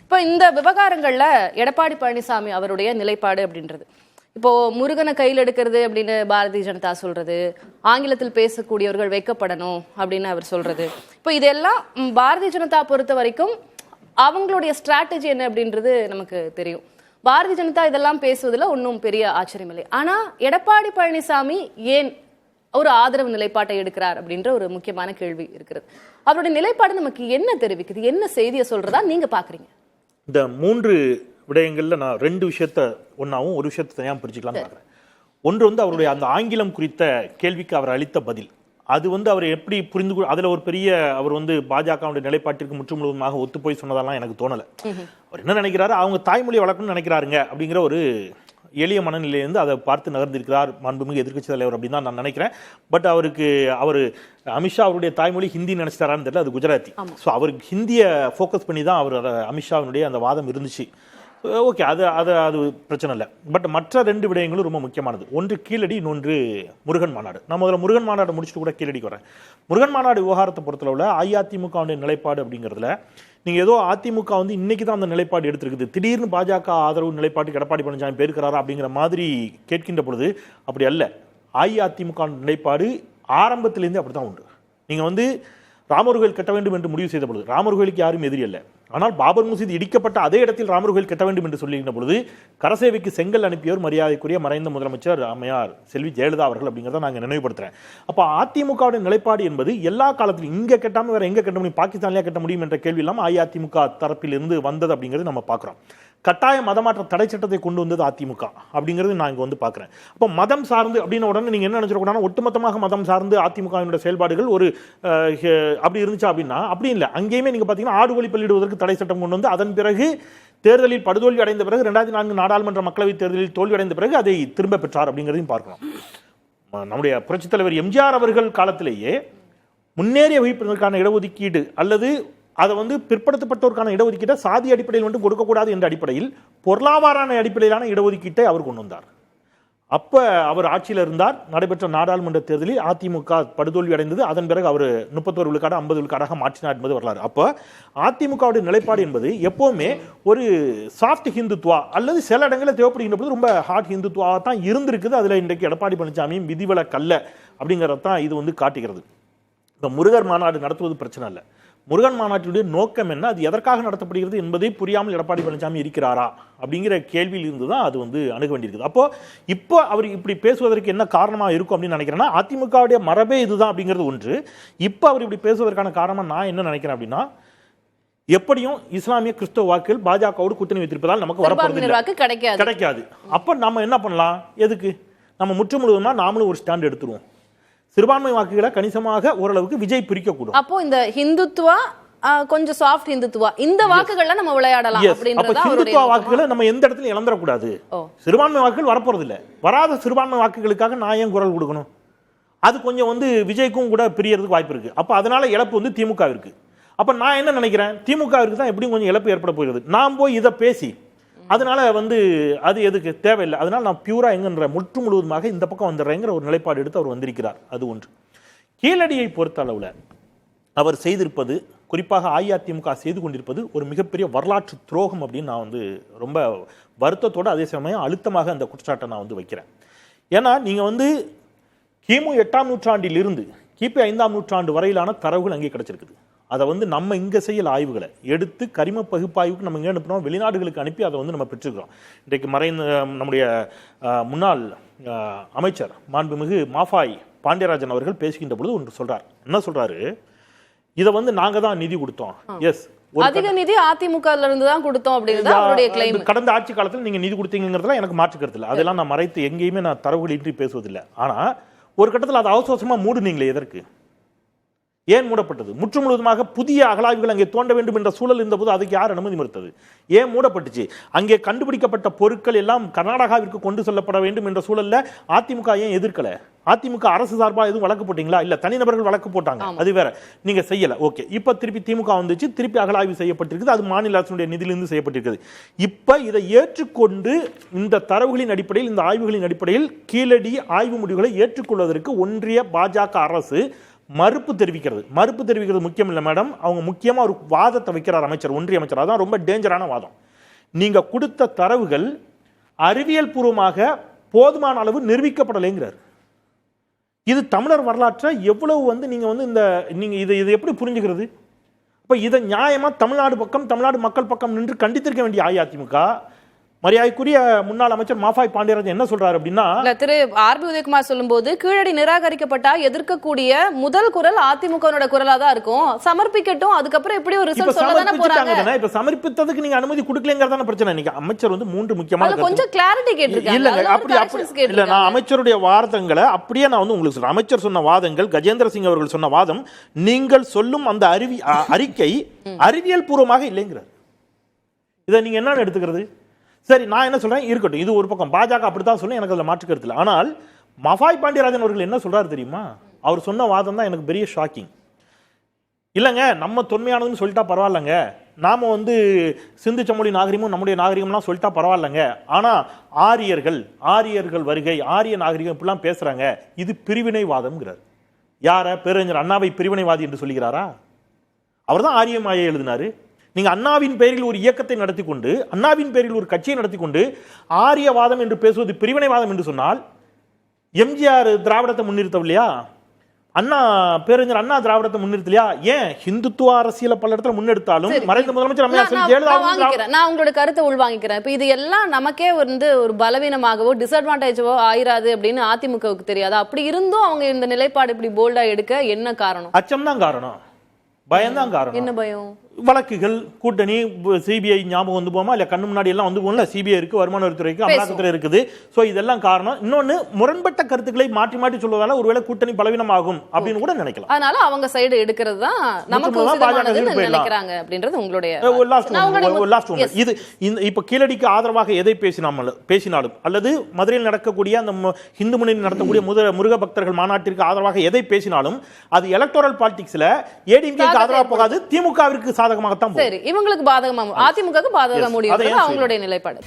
இப்போ இந்த விவகாரங்கள்ல எடப்பாடி பழனிசாமி அவருடைய நிலைப்பாடு அப்படின்றது, இப்போ முருகனை கையில் எடுக்கிறது அப்படின்னு பாரதிய ஜனதா சொல்றது, ஆங்கிலத்தில் பேசக்கூடியவர்கள் வைக்கப்படணும் அப்படின்னு அவர் சொல்றது, இப்போ இதெல்லாம் பாரதிய ஜனதா பொறுத்த வரைக்கும் அவங்களுடைய ஸ்ட்ராட்டஜி என்ன அப்படின்றது நமக்கு தெரியும். பாரதிய ஜனதா இதெல்லாம் பேசுவதில் ஒன்றும் பெரிய ஆச்சரியம் இல்லை. ஆனா எடப்பாடி பழனிசாமி ஏன் ஒரு ஆதரவு நிலைப்பாட்டை எடுக்கிறார் அப்படின்ற ஒரு முக்கியமான கேள்வி இருக்கிறது. அவருடைய நிலைப்பாடு நமக்கு என்ன தெரிவிக்குது, என்ன செய்தியை சொல்றதா நீங்க பாக்குறீங்க? இந்த 3 விடயங்கள்ல நான் 2 விஷயத்த ஒன்னாவும் ஒரு விஷயத்தை தனியாக பிரிச்சுக்கலாம்னு பார்க்குறேன். ஒன்று அவருடைய அந்த ஆங்கிலம் குறித்த கேள்விக்கு அவர் அளித்த பதில், அது அவர் எப்படி புரிந்து, அதுல ஒரு பெரிய அவர் பாஜகவுடைய நிலைப்பாட்டிற்கு முற்று முழுவதுமாக ஒத்து போய் சொன்னதெல்லாம் எனக்கு தோணலை. அவர் என்ன நினைக்கிறாரு, அவங்க தாய்மொழி வளர்க்கணும்னு நினைக்கிறாருங்க அப்படிங்கிற ஒரு எளிய மனநிலையிலிருந்து அதை பார்த்து நகர்ந்திருக்கிறார் மாண்புமிகு எதிர்க்கட்சி தலைவர் அப்படின்னு தான் நான் நினைக்கிறேன். பட் அவர் அமித்ஷா அவருடைய தாய்மொழி ஹிந்தி நினைச்சிட்டாரான்னு தெரியல, அது குஜராத்தி. ஸோ அவருக்கு ஹிந்தியை ஃபோக்கஸ் பண்ணி தான் அமித்ஷாவினுடைய அந்த வாதம் இருந்துச்சு. ஓகே, அது பிரச்சனை இல்லை. பட் மற்ற 2 விடயங்களும் ரொம்ப முக்கியமானது. ஒன்று கீழடி, இன்னொன்று முருகன் மாநாடு. நான் முதல்ல முருகன் மாநாடு முடிச்சுட்டு கூட கீழடிக்கு வரேன். முருகன் மாநாடு விவகாரத்தை பொறுத்தளவில் அதிமுகவுடைய நிலைப்பாடு அப்படிங்கிறதுல நீங்கள் ஏதோ அதிமுக இன்னைக்கு தான் அந்த நிலைப்பாடு எடுத்திருக்குது, திடீர்னு பாஜக ஆதரவு நிலைப்பாட்டுக்கு எடப்பாடி பழனிசாமி பேருக்கிறாரா அப்படிங்கிற மாதிரி கேட்கின்ற பொழுது அப்படி அல்ல. அஇஅதிமுக நிலைப்பாடு ஆரம்பத்திலேருந்து அப்படி தான் உண்டு. நீங்கள் ராமர் கோயில் கட்ட வேண்டும் என்று முடிவு செய்த பொழுது ராமர் கோயிலுக்கு யாரும் எதிரி அல்ல. ஆனால் பாபர் மசூதி இடிக்கப்பட்ட அதே இடத்தில் ராமர் கோயில் கட்ட வேண்டும் என்று சொல்லுகின்ற பொழுது கரசேவைக்கு செங்கல் அனுப்பியவர் மரியாதைக்குரிய மறைந்த முதலமைச்சர் அம்மையார் செல்வி ஜெயலலிதா அவர்கள் அப்படிங்கிறத நாங்கள் நினைவுபடுத்துறேன். அப்போ அதிமுகவுடைய நிலைப்பாடு என்பது எல்லா காலத்திலும் இங்கே கட்டாமல் வேற எங்கே கட்ட முடியும், பாகிஸ்தான்லேயே கட்ட முடியும் என்ற கேள்வி இல்லாமல் அஇஅதிமுக தரப்பிலிருந்து வந்தது அப்படிங்கிறது நம்ம பார்க்குறோம். கட்டாய மதமாற்ற தடை சட்டத்தை கொண்டு வந்தது அதிமுக அப்படிங்கிறது நான் இங்கே பார்க்குறேன். அப்போ மதம் சார்ந்து அப்படின்னு உடனே நீங்கள் என்ன நினச்சிடக்கூடாது, ஒட்டுமொத்தமாக மதம் சார்ந்து அதிமுகவினுடைய செயல்பாடுகள் ஒரு அப்படி இருந்துச்சா அப்படின்னா அப்படி இல்லை. அங்கேயுமே நீங்கள் பார்த்தீங்கன்னா ஆடு ஒலி பள்ளியிடுவதற்கு தடை சட்டம் கொண்டு வந்து அதன் பிறகு தேர்தலில் படுதோல்வி அடைந்த பிறகு 2004 நாடாளுமன்ற மக்களவைத் தேர்தலில் தோல்வி அடைந்த பிறகு அதை திரும்ப பெற்றார் அப்படிங்கிறதையும் பார்க்கணும். நம்முடைய புரட்சித் தலைவர் எம்ஜிஆர் அவர்கள் காலத்திலேயே முன்னேறிய வகுப்பினருக்கான இடஒதுக்கீடு அல்லது அதை பிற்படுத்தப்பட்டோருக்கான இடஒதுக்கீட்டை சாதி அடிப்படையில் கொடுக்கக்கூடாது என்ற அடிப்படையில் பொருளாதார அடிப்படையிலான இடஒதுக்கீட்டை அவர் கொண்டு வந்தார். அப்போ அவர் ஆட்சியில் இருந்தார். நடைபெற்ற நாடாளுமன்ற தேர்தலில் அதிமுக படுதோல்வி அடைந்தது. அதன் பிறகு அவர் 31 விழுக்காடு 50 விழுக்காடாக மாற்றினார் என்பது வரலாறு. அப்போ அதிமுகவுடைய நிலைப்பாடு என்பது எப்போவுமே ஒரு சாஃப்ட் ஹிந்துத்வா அல்லது சில இடங்களில் தேவைப்படுகின்ற போது ரொம்ப ஹார்ட் ஹிந்துத்வாவாக தான் இருந்திருக்குது. அதில் இன்றைக்கு எடப்பாடி பழனிசாமியும் விதிவிலக்கல்ல அப்படிங்கிறத தான் இது காட்டுகிறது. இந்த முருகர் மாநாடு நடத்துவது பிரச்சனை இல்லை. முருகன் மாநாட்டினுடைய நோக்கம் என்ன, அது எதற்காக நடத்தப்படுகிறது என்பதை புரியாமல் எடப்பாடி பழனிசாமி இருக்கிறாரா அப்படிங்கிற கேள்வியில் இருந்து தான் அது அணுக வேண்டியிருக்குது. அப்போ இப்போ அவர் இப்படி பேசுவதற்கு என்ன காரணமாக இருக்கும் அப்படின்னு நினைக்கிறேன்னா, அதிமுகவுடைய மரபே இதுதான் அப்படிங்கிறது ஒன்று. இப்போ அவர் இப்படி பேசுவதற்கான காரணமாக நான் என்ன நினைக்கிறேன் அப்படின்னா, எப்படியும் இஸ்லாமிய கிறிஸ்தவ வாக்குகள் பாஜகவோடு கூட்டணி வைத்திருப்பதால் நமக்கு வரப்போறது கிடைக்காது. அப்போ நம்ம என்ன பண்ணலாம், எதுக்கு நம்ம முற்று முழுவதுமா நாமளும் ஒரு ஸ்டாண்ட் எடுத்துருவோம். சிறுபான்மை வாக்குகளை கணிசமாக ஓரளவுக்கு விஜய் பிரிக்கக்கூடும். அப்போ இந்த ஹிந்துத்துவா கொஞ்சம் சாஃப்ட் ஹிந்துத்துவா இந்த வாக்குகளை நம்ம விளையாடலாம் அப்படின்றத ஹிந்துத்துவ வாக்குகளை நம்ம எந்த இடத்துல இழந்துடக்கூடாது. சிறுபான்மை வாக்குகள் வரப்போறது இல்லை. வராத சிறுபான்மை வாக்குகளுக்காக நான் ஏன் குரல் கொடுக்கணும்? அது கொஞ்சம் விஜய்க்கும் கூட பிரியறதுக்கு வாய்ப்பு இருக்கு. அப்போ அதனால இழப்பு திமுக இருக்கு. அப்ப நான் என்ன நினைக்கிறேன், திமுக இருக்கு தான் எப்படியும் கொஞ்சம் இழப்பு ஏற்பட போகிறது. நான் போய் இதை பேசி அதனால அது எதுக்கு தேவையில்லை. அதனால நான் பியூரா எங்கன்ற முற்று முழுவதுமாக இந்த பக்கம் வந்துடுறேங்கிற ஒரு நிலைப்பாடு எடுத்து அவர் வந்திருக்கிறார். அது ஒன்று. கீழடியை பொறுத்த அளவில் அவர் செய்திருப்பது, குறிப்பாக அஇஅதிமுக செய்து கொண்டிருப்பது ஒரு மிகப்பெரிய வரலாற்று துரோகம் அப்படின்னு நான் ரொம்ப வருத்தத்தோடு அதே சமயம் அழுத்தமாக அந்த குற்றச்சாட்டை நான் வைக்கிறேன். ஏன்னா நீங்கள் கிமு 8ஆம் நூற்றாண்டிலிருந்து கிபி 5ஆம் நூற்றாண்டு வரையிலான தரவுகள் அங்கே கிடைச்சிருக்குது. அதை நம்ம இங்கே செய்யல ஆய்வுகளை எடுத்து கரிம பகுப்பாய்வுக்கு நம்ம இங்கே அனுப்பினோம், வெளிநாடுகளுக்கு அனுப்பி அதை நம்ம பெற்றுக்கிறோம். இன்றைக்கு மறைந்த நம்முடைய முன்னாள் அமைச்சர் மாண்புமிகு மாஃபாய் பாண்டியராஜன் அவர்கள் பேசுகின்ற பொழுது ஒன்று சொல்றார். என்ன சொல்றாரு, இதை நாங்க தான் நிதி கொடுத்தோம். எஸ், அதிக நிதி அதிமுக இருந்து தான் கொடுத்தோம் அப்படிங்கிறது அவருடைய கிளைம். கடந்த ஆட்சி காலத்தில் நீங்க நிதி கொடுத்தீங்கிறதுல எனக்கு மாற்று கருத்து இல்லை. அதெல்லாம் நான் மறைத்து எங்கேயுமே நான் தரவுகள் இன்றி பேசுவதில்லை. ஆனா ஒரு கட்டத்தில் அதை அவசரமா மூடுனீங்களே, எதற்கு, ஏன் மூடப்பட்டது? முற்று முழுவதுமாக புதிய அகழாய்வுகள் அங்கே தோண்ட வேண்டும் என்ற சூழல் இருந்தபோது அதுக்கு யார் அனுமதி மறுத்தது? ஏன் மூடப்பட்டுச்சு? அங்கே கண்டுபிடிக்கப்பட்ட பொருட்கள் எல்லாம் கர்நாடகாவிற்கு கொண்டு செல்லப்பட வேண்டும் என்ற சூழல்ல அதிமுக ஏன் எதிர்க்கல? அதிமுக அரசு சார்பாக எதுவும் வழக்கு போட்டீங்களா? இல்ல தனிநபர்கள் வழக்கு போட்டாங்க, அது வேற, நீங்க செய்யல. ஓகே, இப்ப திருப்பி திமுக வந்துச்சு, திருப்பி அகழாய்வு செய்யப்பட்டிருக்குது, அது மாநில அரசுடைய நிதியிலிருந்து செய்யப்பட்டிருக்குது. இப்ப இதை ஏற்றுக்கொண்டு இந்த தரவுகளின் அடிப்படையில், இந்த ஆய்வுகளின் அடிப்படையில் கீழடி ஆய்வு முடிவுகளை ஏற்றுக்கொள்வதற்கு ஒன்றிய பாஜக அரசு மறுப்பு தெரிவிக்கிறது முக்கியம் இல்லை மேடம். அவங்க முக்கியமா ஒரு வாதத்தை வைக்கிறார் அமைச்சர், ஒன்றிய அமைச்சர். அதான் ரொம்ப டேஞ்சரான வாதம். நீங்க கொடுத்த தரவுகள் அறிவியல் பூர்வமாக போதுமான அளவு நிரூபிக்கப்படலைங்கிறார். இது தமிழர் வரலாற்றை எவ்வளவு நீங்க இதை எப்படி புரிஞ்சுக்கிறது? இப்ப இதை நியாயமா தமிழ்நாடு மக்கள் பக்கம் நின்று கண்டித்திருக்க வேண்டிய அஇஅதிமுக, மரியாதைக்குரிய முன்னாள் அமைச்சர் மாஃபாய் பாண்டியராஜன் என்ன சொல்றாரு அப்படின்னா, திரு ஆர் பி உதயகுமார் சொல்லும்போது கீழடி நிராகரிக்கப்பட்டா எதிர்க்கக்கூடிய முதல் குரல் அதிமுக குரலா தான் இருக்கும், சமர்ப்பிக்கட்டும், அதுக்கப்புறம் எப்படி ஒரு ரிசல்ட் சொல்லதானே போறாங்க. இப்ப சமர்ப்பித்ததுக்கு நீங்க அனுமதி கொடுக்கலங்கறதான பிரச்சனை. நீங்க அமைச்சர் 3 முக்கியமான கொஞ்சம் கிளாரிட்டி கேட்டிருக்காங்க. இல்ல அப்படி இல்ல, நான் அமைச்சருடைய வாதங்களை அப்படியே நான் உங்களுக்கு சொல்றேன். அமைச்சர் சொன்ன வாதங்கள், கஜேந்திர சிங் அவர்கள் சொன்ன வாதம், நீங்கள் சொல்லும் அந்த அறிக்கை அறிவியல் பூர்வமாக இல்லைங்கிறார். இதை நீங்க என்ன எடுத்துக்கிறது? சரி, நான் என்ன சொல்றேன், இருக்கட்டும், இது ஒரு பக்கம். பாஜக அப்படித்தான் சொல்ல, எனக்கு அதுல மாற்று கருத்து இல்லை. ஆனால் மாஃபாய் பாண்டியராஜன் அவர்கள் என்ன சொல்றாரு தெரியுமா? அவர் சொன்ன வாதம் தான் எனக்கு பெரிய ஷாக்கிங். இல்லைங்க, நம்ம தொன்மையானதுன்னு சொல்லிட்டா பரவாயில்லைங்க, நாம சிந்து சமொழி நாகரிகமும் நம்முடைய நாகரிகம்லாம் சொல்லிட்டா பரவாயில்லைங்க, ஆனா ஆரியர்கள் வருகை, ஆரிய நாகரிகம் இப்படிலாம் பேசுறாங்க, இது பிரிவினைவாதம்ங்கிறார். யார? பேரறிஞர் அண்ணாவை பிரிவினைவாதி என்று சொல்லுகிறாரா? அவர் தான் ஆரிய மாயை எழுதினாரு. நீங்க அண்ணாவின் பெயரில் ஒரு இயக்கத்தை நடத்தி கொண்டு, அண்ணாவின் பெயரில் ஒரு கட்சியை நடத்தி கொண்டு ஆரியவாதம் என்று பேசுவது பிரிவினைவாதம் என்று சொன்னால், எம்ஜிஆர் திராவிடத்தை முன்னிறுத்தவில்லையா? பேரறிஞர் அண்ணா திராவிடத்தை முன்னிறுத்தலையா? ஏன் ஹிந்துத்துவ அரசியல பல இடத்துல முன்னெடுத்தாலும் மறைந்த முதலமைச்சர் நான் உங்களோட கருத்தை உள்வாங்கிக்கிறேன். இப்ப இது எல்லாம் நமக்கே ஒரு பலவீனமாகவோ டிஸ்அட்வான்டேஜோ ஆயிராது அப்படின்னு அதிமுகவுக்கு தெரியாதா? அப்படி இருந்தும் அவங்க இந்த நிலைப்பாடு இப்படி போல்டா எடுக்க என்ன காரணம்? அச்சம் தான் காரணம், பயம்தான் காரணம். என்ன பயம்? வழக்குகள், கூட்டணி, சிபிஐ ஞாபகம் போமா இல்ல? கண்ணு முன்னாடி எல்லாம் போகல. சிபிஐ இருக்கு, வருமான வரித்துறைக்கு, அமலாக்கத்துறை இருக்குது. சோ இதெல்லாம் காரணம். இன்னொன்னு, முரண்பட்ட கருத்துக்களை மாற்றி சொல்வதால ஒருவேளை கூட்டணி பலவீனமாகும் அப்படின்னு கூட நினைக்கலாம். அதனால அவங்க சைடு எடுக்கிறது தான் நமக்கு நினைக்கிறாங்க அப்படின்றது உங்களுடைய இது. இப்ப கீழடிக்கு ஆதரவாக எதை பேசினாலும் அல்லது மதுரையில் நடக்கக்கூடிய அந்த இந்து முன்னணி நடத்தக்கூடிய முருக பக்தர்கள் மாநாட்டிற்கு ஆதரவாக எதை பேசினாலும் அது எலக்டோரல் பாலிடிக்ஸ்ல ஏடிஎம்கேக்கு ஆதரவாக போகாது, திமுகவிற்கு சாதகமாகத்தான். சரி, இவங்களுக்கு பாதகமா, அதிமுகவுக்கு பாதகமாக முடியும் அவங்களுடைய நிலைப்பாடு.